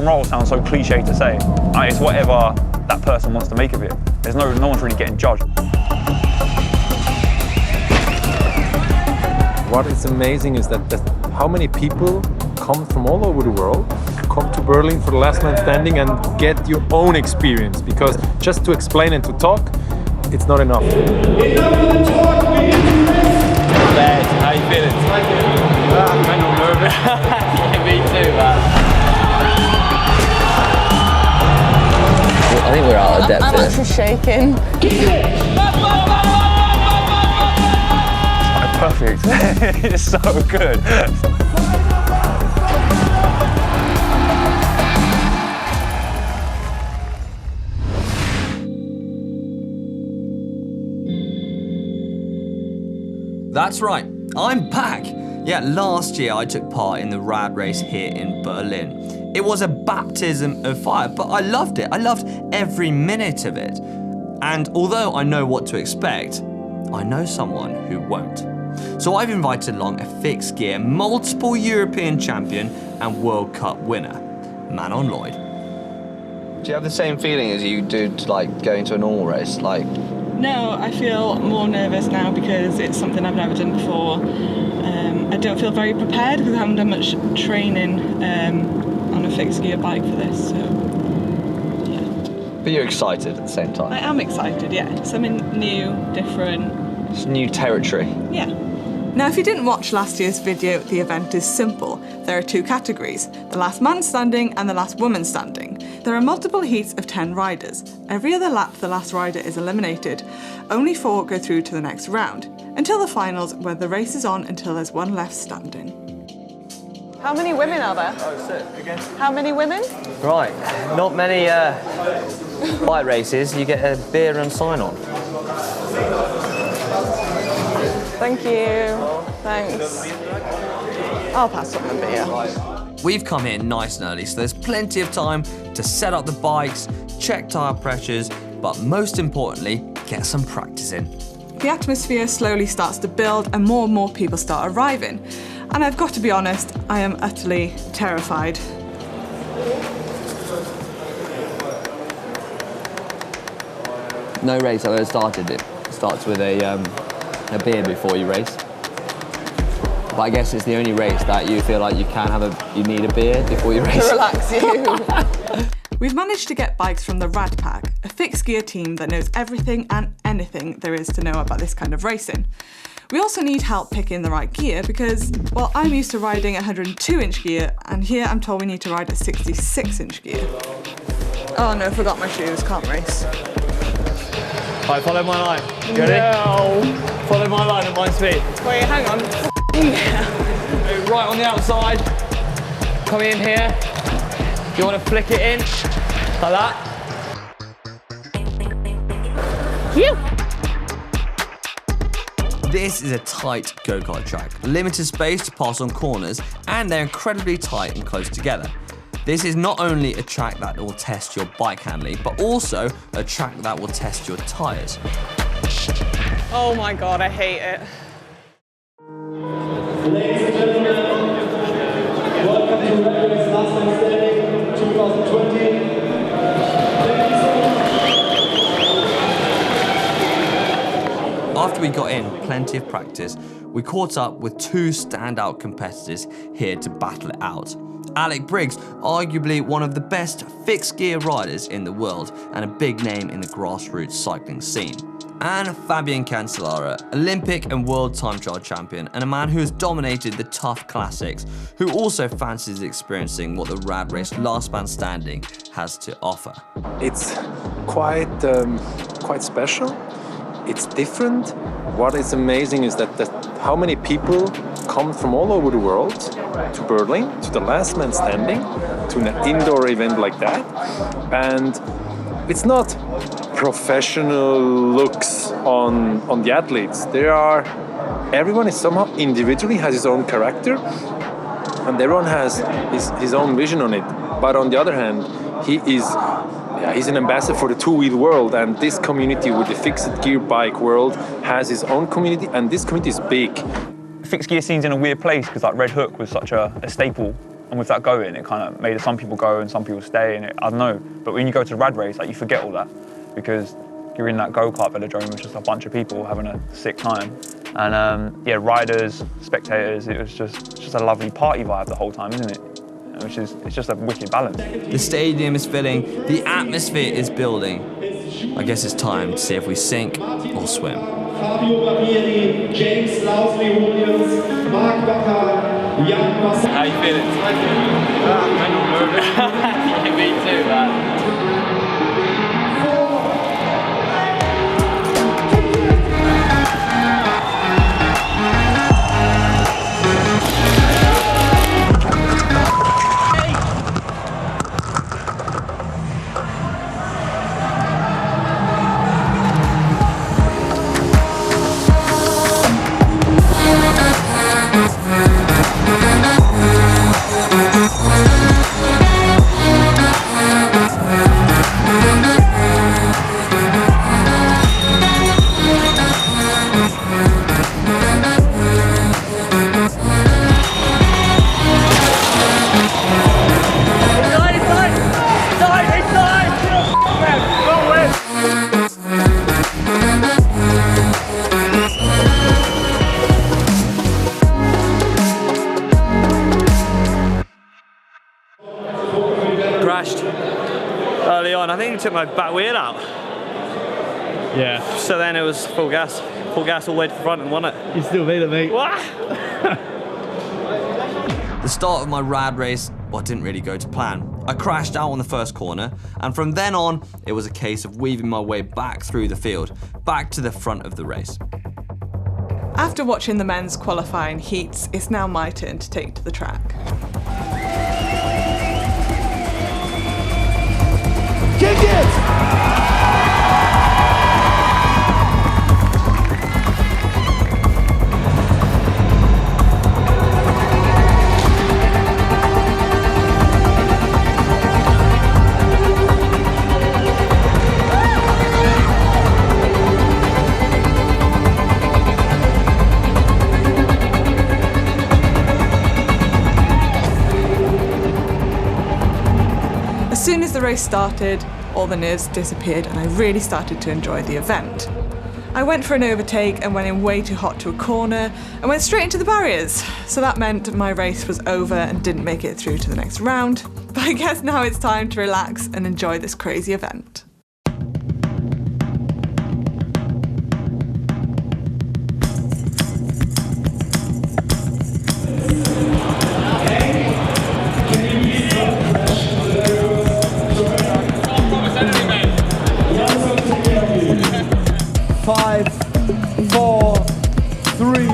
and roll sounds so cliche to say. It's whatever that person wants to make of it. There's no one's really getting judged. What is amazing is that how many people come from all over the world, come to Berlin for the last man standing and get your own experience, because just to explain and to talk, it's not enough. Bad. How you feeling? I'm kind of nervous. Yeah, me too, man. I think we're out of depth I'm here. actually shaking. Perfect. It's so good. That's right, I'm back. Yeah, last year I took part in the Rad Race here in Berlin. It was a baptism of fire, but I loved it. I loved every minute of it. And although I know what to expect, I know someone who won't. So I've invited along a fixed gear, multiple European champion and World Cup winner, Manon Lloyd. Do you have the same feeling as you do to like going to a normal race? Like, no, I feel more nervous now because it's something I've never done before. I don't feel very prepared because I haven't done much training on a fixed gear bike for this. So, yeah. but you're excited at the same time. I am excited. Yeah, something new, different. It's new territory. Yeah. Now, if you didn't watch last year's video, the event is simple. There are two categories, the last man standing and the last woman standing. There are multiple heats of 10 riders. Every other lap, the last rider is eliminated. Only 4 go through to the next round, until the finals, where the race is on until there's one left standing. How many women are there? Oh, sit again. How many women? Right, not many bike races. You get a beer and sign-on. Thank you. Thanks. I'll pass on the beer. We've come in nice and early, so there's plenty of time to set up the bikes, check tyre pressures, but most importantly, get some practice in. The atmosphere slowly starts to build and more people start arriving. And I've got to be honest, I am utterly terrified. No race I've ever started. It starts with a beer before you race. But I guess it's the only race that you feel like you need a beer before you race. To relax you. We've managed to get bikes from the Rad Pack, a fixed gear team that knows everything and anything there is to know about this kind of racing. We also need help picking the right gear because, well, I'm used to riding 102-inch gear, and here I'm told we need to ride a 66-inch gear. Oh no, forgot my shoes, can't race. Right, follow my line. You ready? No. Follow my line at my speed. Wait, hang on. Move right on the outside. Come in here. You want to flick it in, like that. Phew. This is a tight go-kart track, limited space to pass on corners, and they're incredibly tight and close together. This is not only a track that will test your bike handling, but also a track that will test your tyres. Oh my God, I hate it. Ladies and gentlemen, welcome to Rad Race Last Man Standing 2020. After we got in plenty of practice, we caught up with 2 standout competitors here to battle it out. Alec Briggs, arguably one of the best fixed gear riders in the world and a big name in the grassroots cycling scene. And Fabian Cancellara, Olympic and world time trial champion and a man who has dominated the tough classics, who also fancies experiencing what the Rad Race Last Man Standing has to offer. It's quite special. It's different. What is amazing is that how many people come from all over the world to Berlin, to the Last Man Standing, to an indoor event like that. And it's not professional looks on the athletes. Everyone is somehow individually has his own character, and everyone has his own vision on it. But on the other hand, he's an ambassador for the two-wheel world, and this community with the fixed gear bike world has its own community, and this community is big. Fixed gear scene's in a weird place because like Red Hook was such a staple And with that going, it kind of made some people go and some people stay, and I don't know. But when you go to Rad Race, like, you forget all that because you're in that go-kart velodrome with just a bunch of people having a sick time. And yeah, riders, spectators, it was just a lovely party vibe the whole time, isn't it? It's just a wicked balance. The stadium is filling, the atmosphere is building. I guess it's time to see if we sink or swim. Fabio Barbieri, James Lousley Williams, Mark Bakker, Jan Vassar. How you feeling? Yeah, me too, man. Crashed early on. I think he took my back wheel out. Yeah. So then it was full gas all the way to the front and won it. You still made it, mate. What? The start of my Rad Race, well, didn't really go to plan. I crashed out on the first corner, and from then on, it was a case of weaving my way back through the field, back to the front of the race. After watching the men's qualifying heats, it's now my turn to take to the track. Kick it! As soon as the race started, all the nerves disappeared and I really started to enjoy the event. I went for an overtake and went in way too hot to a corner and went straight into the barriers. So that meant my race was over and didn't make it through to the next round. But I guess now it's time to relax and enjoy this crazy event. Five, four, three.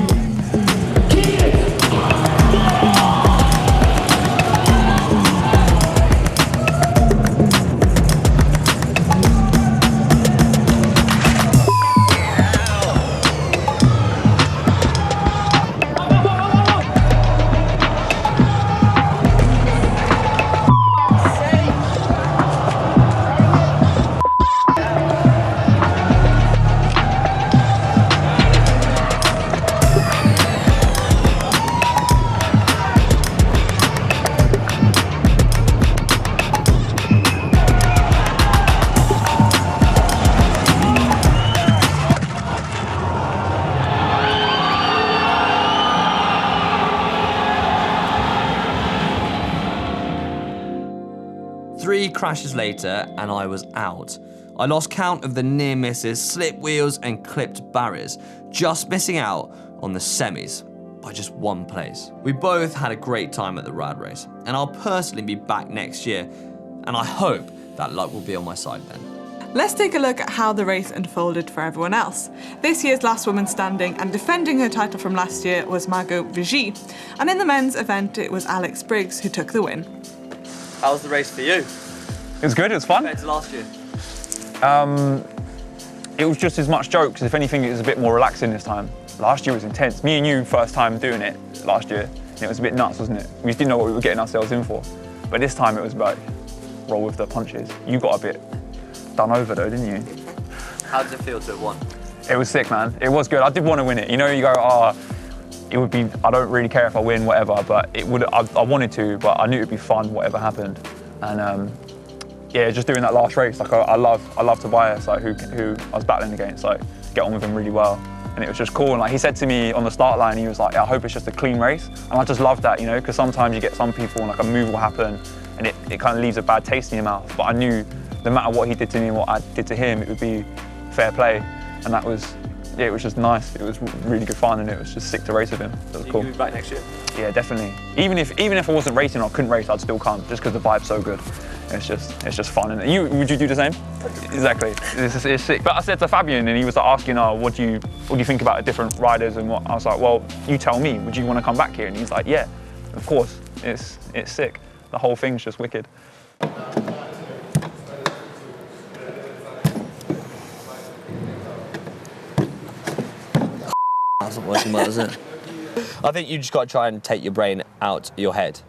Three crashes later, and I was out. I lost count of the near misses, slip wheels, and clipped barriers, just missing out on the semis by just one place. We both had a great time at the Rad Race, and I'll personally be back next year, and I hope that luck will be on my side then. Let's take a look at how the race unfolded for everyone else. This year's last woman standing and defending her title from last year was Margot Vigie, and in the men's event it was Alex Briggs who took the win. How was the race for you? It was good, it was fun. Compared to last year? It was just as much jokes. If anything, it was a bit more relaxing this time. Last year was intense. Me and you, first time doing it last year, and it was a bit nuts, wasn't it? We just didn't know what we were getting ourselves in for. But this time it was like, roll with the punches. You got a bit done over though, didn't you? How does it feel to have won? It was sick, man. It was good. I did want to win it. You know, you go, oh, it would be, I don't really care if I win, whatever, but it would, I wanted to, but I knew it'd be fun, whatever happened. And yeah, just doing that last race, like I love Tobias, like who I was battling against, like get on with him really well. And it was just cool. And like he said to me on the start line, he was like, yeah, I hope it's just a clean race. And I just love that, you know, because sometimes you get some people and like a move will happen and it kind of leaves a bad taste in your mouth. But I knew no matter what he did to me and what I did to him, it would be fair play. And that was, yeah, it was just nice. It was really good fun and it was just sick to race with him. It was cool. You'll be back next year? Yeah, definitely. Even if I wasn't racing or I couldn't race, I'd still come just because the vibe's so good. It's just fun. And would you do the same? Exactly. It's sick. But I said to Fabian, and he was like asking, "Oh, what do you think about the different riders?" And what I was like, "Well, you tell me. Would you want to come back here?" And he's like, "Yeah, of course. It's sick. The whole thing's just wicked." That's not working well, is it? I think you just got to try and take your brain out your head